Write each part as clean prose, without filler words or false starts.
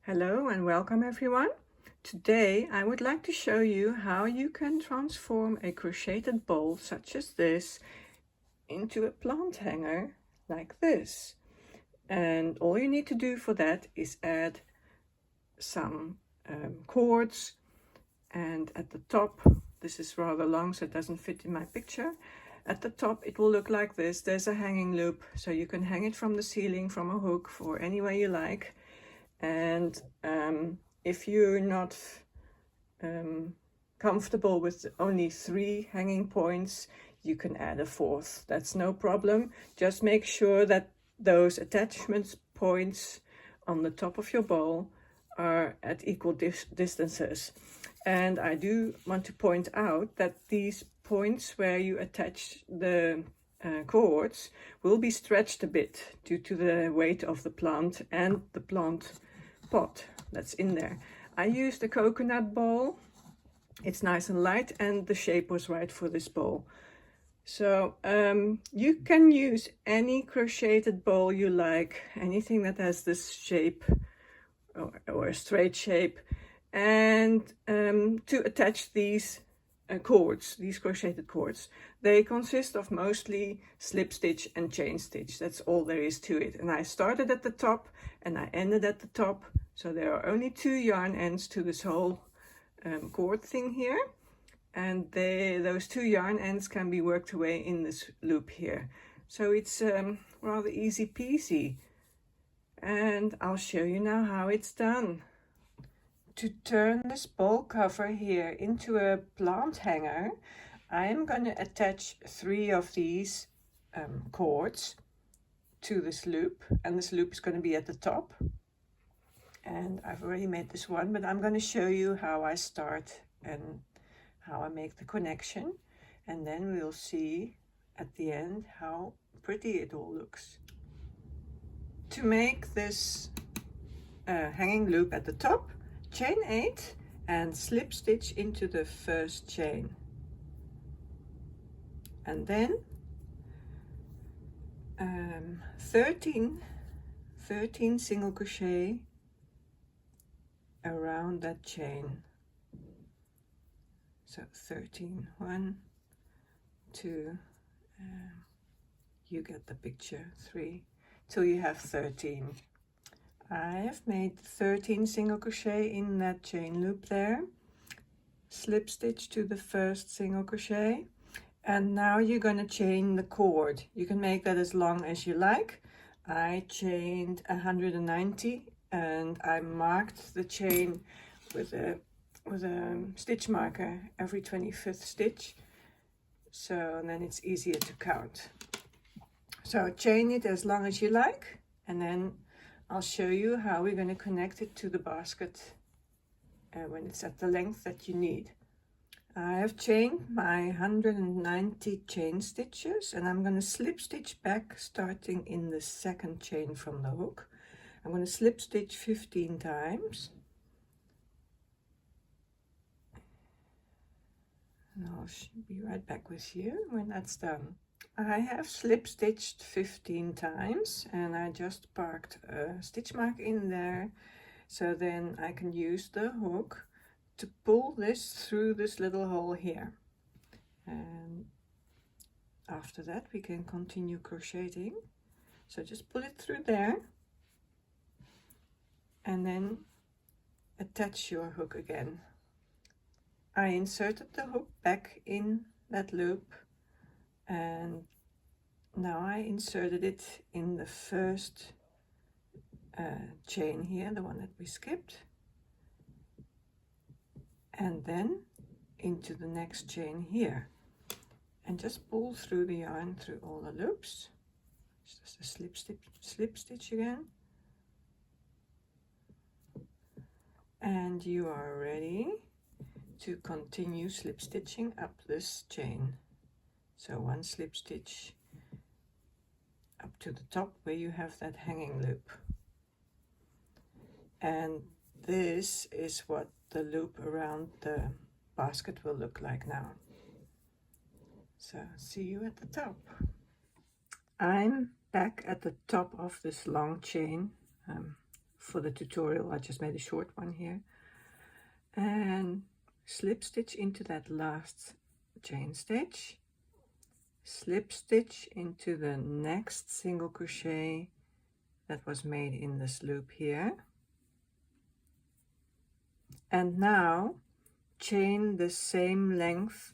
Hello and welcome everyone. Today I would like to show you how you can transform a crocheted bowl such as this into a plant hanger like this. And all you need to do for that is add some cords, and at the top, this is rather long so it doesn't fit in my picture. At the top it will look like this. There's a hanging loop, so you can hang it from the ceiling from a hook or any way you like. And if you're not comfortable with only 3 hanging points, you can add a 4th. That's no problem. Just make sure that those attachment points on the top of your bowl are at equal distances. And I do want to point out that these points where you attach the cords will be stretched a bit due to the weight of the plant and the plant pot that's in there. I used a coconut bowl. It's nice and light and the shape was right for this bowl. So you can use any crocheted bowl you like, anything that has this shape or a straight shape, and to attach these cords, these crocheted cords. They consist of mostly slip stitch and chain stitch. That's all there is to it. And I started at the top and I ended at the top. So there are only 2 yarn ends to this whole cord thing here. And those 2 yarn ends can be worked away in this loop here. So it's rather easy peasy. And I'll show you now how it's done. To turn this bowl cover here into a plant hanger, I am going to attach 3 of these cords to this loop, and this loop is going to be at the top. And I've already made this one, but I'm going to show you how I start and how I make the connection, and then we'll see at the end how pretty it all looks. To make this hanging loop at the top, chain 8 and slip stitch into the first chain, and then 13 single crochet around that chain. So 13, 1, 2, you get the picture, 3, till you have 13. I have made 13 single crochet in that chain loop there, slip stitch to the first single crochet, and now you're going to chain the cord. You can make that as long as you like. I chained 190 and I marked the chain with a stitch marker every 25th stitch, so then it's easier to count. So chain it as long as you like, and then I'll show you how we're going to connect it to the basket when it's at the length that you need. I have chained my 190 chain stitches, and I'm going to slip stitch back starting in the 2nd chain from the hook. I'm going to slip stitch 15 times. And I'll be right back with you when that's done. I have slip stitched 15 times and I just parked a stitch mark in there, so then I can use the hook to pull this through this little hole here. And after that we can continue crocheting. So just pull it through there and then attach your hook again. I inserted the hook back in that loop, and now I inserted it in the first chain here, the one that we skipped, and then into the next chain here, and just pull through the yarn through all the loops. It's just a slip stitch again, and you are ready to continue slip stitching up this chain. So 1 slip stitch up to the top where you have that hanging loop, and this is what the loop around the basket will look like now. So see you at the top. I'm back at the top of this long chain. for the tutorial. I just made a short one here. And slip stitch into that last chain stitch, slip stitch into the next single crochet that was made in this loop here, and now chain the same length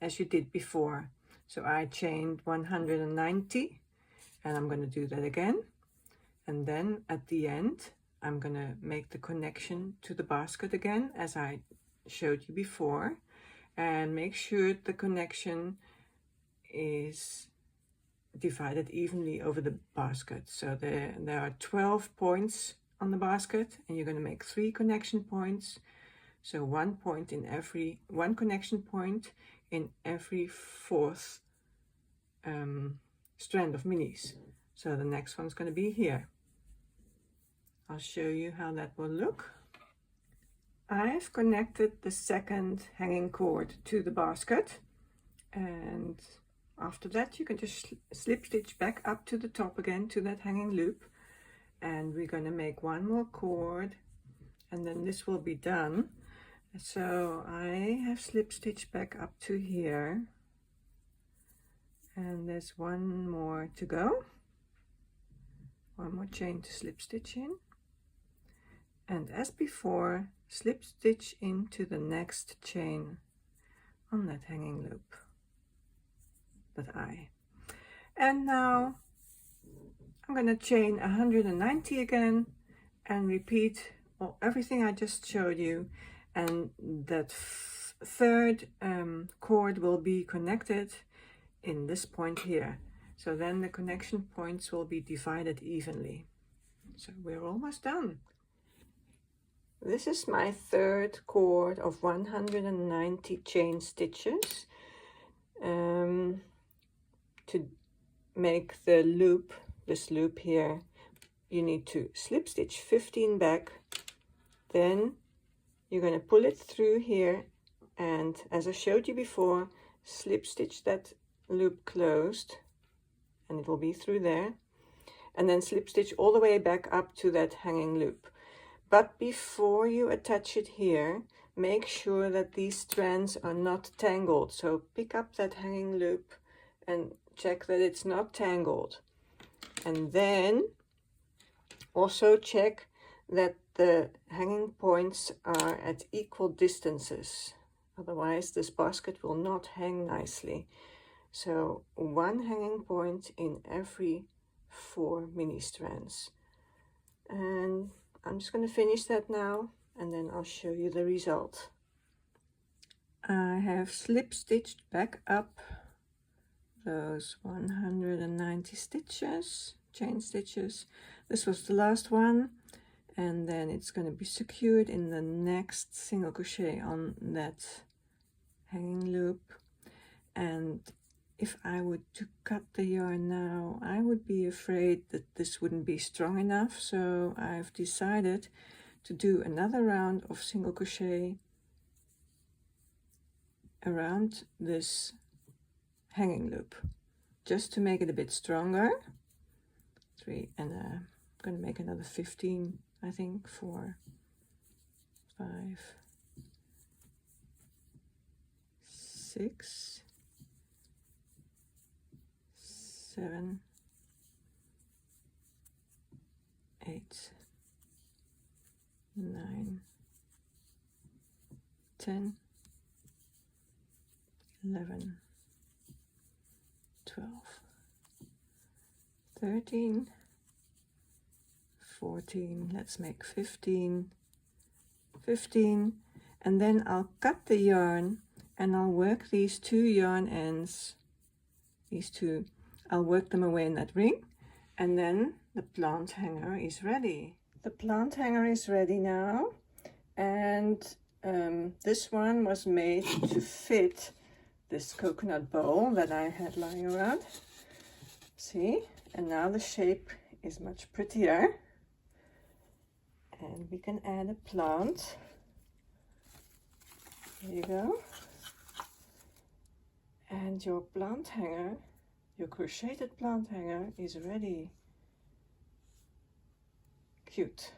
as you did before. So I chained 190, and I'm going to do that again, and then at the end I'm going to make the connection to the basket again as I showed you before, and make sure the connection is divided evenly over the basket. So there are 12 points on the basket, and you're going to make 3 connection points. So one connection point in every 4th strand of minis. So the next one's going to be here. I'll show you how that will look. I've connected the second hanging cord to the basket, and after that you can just slip stitch back up to the top again to that hanging loop, and we're going to make one more cord, and then this will be done. So I have slip stitched back up to here, and there's one more to go, one more chain to slip stitch in, and as before slip stitch into the next chain on that hanging loop. And now I'm going to chain 190 again and repeat everything I just showed you, and that third cord will be connected in this point here. So then the connection points will be divided evenly. So we're almost done. This is my third cord of 190 chain stitches. To make the loop, this loop here, you need to slip stitch 15 back, then you're going to pull it through here, and as I showed you before, slip stitch that loop closed, and it will be through there, and then slip stitch all the way back up to that hanging loop. But before you attach it here, make sure that these strands are not tangled. So pick up that hanging loop and check that it's not tangled. And then also check that the hanging points are at equal distances. Otherwise this basket will not hang nicely. So one hanging point in every 4 mini strands. And I'm just going to finish that now, and then I'll show you the result. I have slip stitched back up those 190 stitches, chain stitches. This was the last one, and then it's going to be secured in the next single crochet on that hanging loop. And if I were to cut the yarn now, I would be afraid that this wouldn't be strong enough, so I've decided to do another round of single crochet around this hanging loop, just to make it a bit stronger. 3, and I'm going to make another 15, I think, 4, 5, 6, 7, 8, 9, 10, 11, 12, 13, 14, let's make 15, and then I'll cut the yarn and I'll work these 2 yarn ends, these 2, I'll work them away in that ring, and then the plant hanger is ready. The plant hanger is ready now, and this one was made to fit this coconut bowl that I had lying around. See, and now the shape is much prettier, and we can add a plant. Here you go, and your plant hanger, your crocheted plant hanger is ready. Cute.